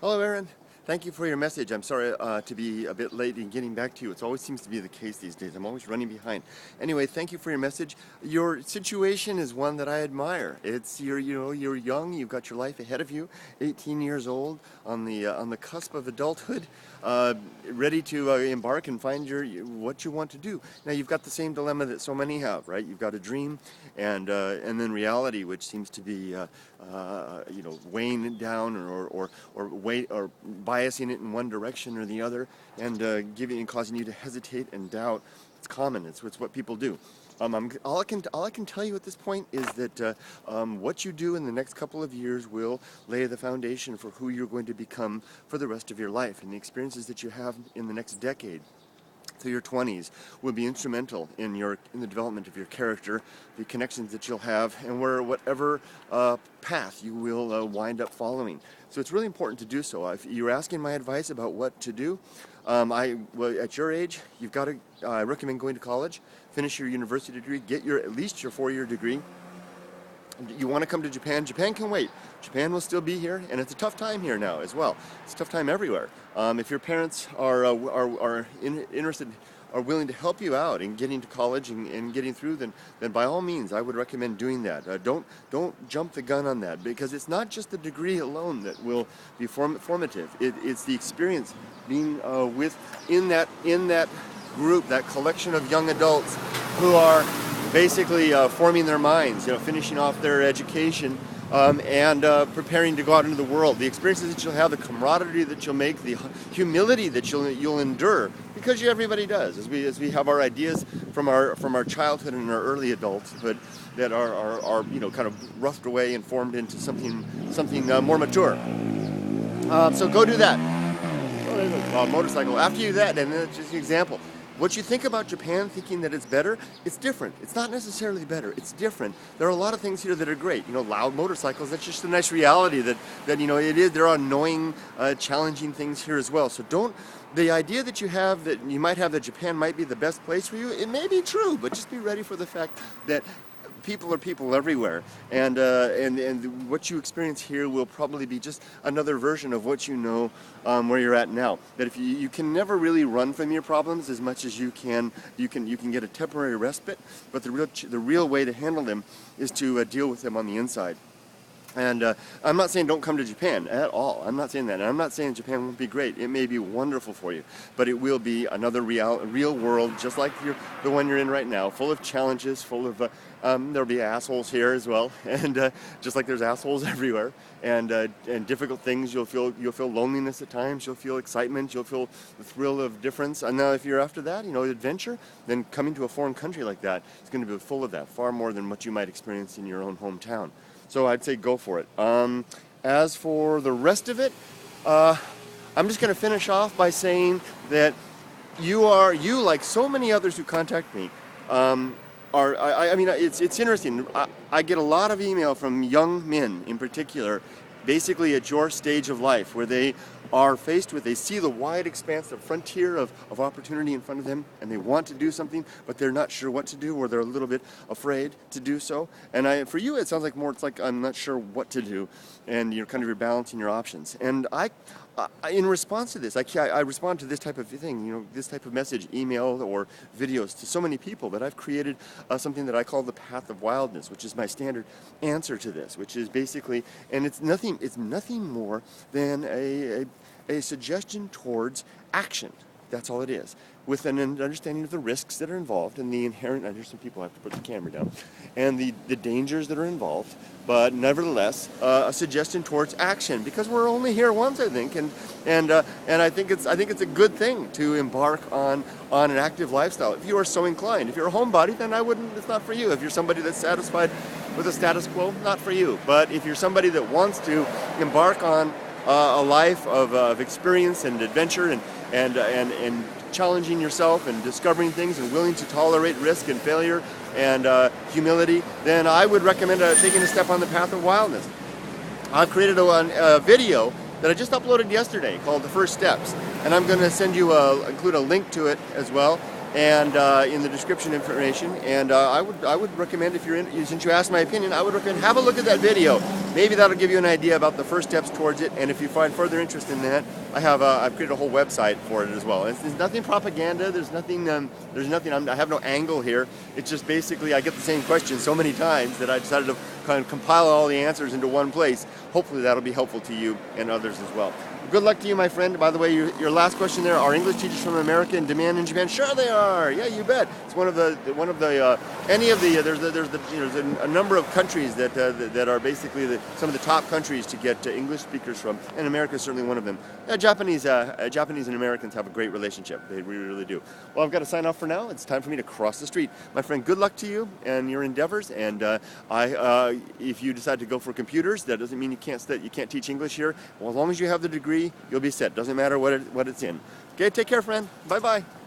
Hello, Aaron. Thank you for your message. I'm sorry to be a bit late in getting back to you. It always seems to be the case these days. I'm always running behind. Anyway, thank you for your message. Your situation is one that I admire. You're young. You've got your life ahead of you. 18 years old, on the cusp of adulthood, ready to embark and find what you want to do. Now, you've got the same dilemma that so many have, right? You've got a dream, and then reality, which seems to be weighing it down or biasing it in one direction or the other, and causing you to hesitate and doubt. It's common. It's what people do. All I can tell you at this point is that what you do in the next couple of years will lay the foundation for who you're going to become for the rest of your life, and the experiences that you have in the next decade through your 20s will be instrumental in the development of your character, the connections that you'll have, and whatever path you will wind up following. So it's really important to do so. If you're asking my advice about what to do, at your age, I recommend going to college, finish your university degree, get at least your 4-year degree. You want to come to Japan? Japan can wait. Japan will still be here, and it's a tough time here now as well. It's a tough time everywhere. If your parents are interested, are willing to help you out in getting to college and getting through, then by all means, I would recommend doing that. Don't jump the gun on that, because it's not just the degree alone that will be formative. It's the experience being in that group, that collection of young adults who are basically forming their minds, finishing off their education, and preparing to go out into the world. The experiences that you'll have, the camaraderie that you'll make, the humility that you'll endure, because everybody does, as we have our ideas from our childhood and our early adulthood that are kind of roughed away and formed into something more mature. So go do that. Motorcycle. After you do that, and that's just an example. What you think about Japan, thinking that it's better, it's different. It's not necessarily better. It's different. There are a lot of things here that are great. Loud motorcycles. That's just a nice reality that it is. There are annoying, challenging things here as well. So the idea that you might have that Japan might be the best place for you, it may be true, but just be ready for the fact that people are people everywhere, and what you experience here will probably be just another version of what you know where you're at now. That if you can never really run from your problems as much as you can get a temporary respite, but the real way to handle them is to deal with them on the inside. And I'm not saying don't come to Japan at all. I'm not saying that. And I'm not saying Japan won't be great. It may be wonderful for you, but it will be another real world, just like the one you're in right now, full of challenges, full of there'll be assholes here as well, and just like there's assholes everywhere, and difficult things. You'll feel loneliness at times. You'll feel excitement. You'll feel the thrill of difference. And now, if you're after that, adventure, then coming to a foreign country like that is going to be full of that, far more than what you might experience in your own hometown. So I'd say go for it. As for the rest of it, I'm just going to finish off by saying that you, like so many others who contact me, it's interesting. I get a lot of email from young men in particular, basically at your stage of life, where they see the wide expanse, the frontier of opportunity in front of them, and they want to do something, but they're not sure what to do, or they're a little bit afraid to do so. And for you, it sounds like more, it's like, I'm not sure what to do, and you're balancing your options. And in response to this, I respond to this type of thing, this type of message, email or videos, to so many people that I've created something that I call the path of wildness, which is my standard answer to this, which is basically, and it's nothing more than a suggestion towards action. That's all it is, with an understanding of the risks that are involved and the inherent, there's some people, I have to put the camera down, and the dangers that are involved, but nevertheless, a suggestion towards action, because we're only here once, I think, and I think it's a good thing to embark on an active lifestyle. If you are so inclined, if you're a homebody, then it's not for you. If you're somebody that's satisfied with the status quo, not for you. But if you're somebody that wants to embark on a life of experience and adventure and challenging yourself and discovering things and willing to tolerate risk and failure and humility, then I would recommend taking a step on the path of wildness. I've created a video that I just uploaded yesterday called The First Steps, and I'm going to include a link to it as well. and in the description information. And I would recommend, if you're in, since you asked my opinion, I would recommend have a look at that video. Maybe that'll give you an idea about the first steps towards it. And if you find further interest in that, I've created a whole website for it as well. And there's nothing propaganda. There's nothing. I have no angle here. It's just basically I get the same question so many times that I decided to kind of compile all the answers into one place. Hopefully that'll be helpful to you and others as well. Good luck to you, my friend. By the way, your last question there: are English teachers from America in demand in Japan? Sure, they are. Yeah, you bet. It's there's a number of countries that are basically some of the top countries to get English speakers from, and America is certainly one of them. Japanese and Americans have a great relationship. They really, really do. Well, I've got to sign off for now. It's time for me to cross the street, my friend. Good luck to you and your endeavors. And if you decide to go for computers, that doesn't mean you can't teach English here. Well, as long as you have the degree, you'll be set. Doesn't matter what it's in. Okay, take care, friend. Bye-bye.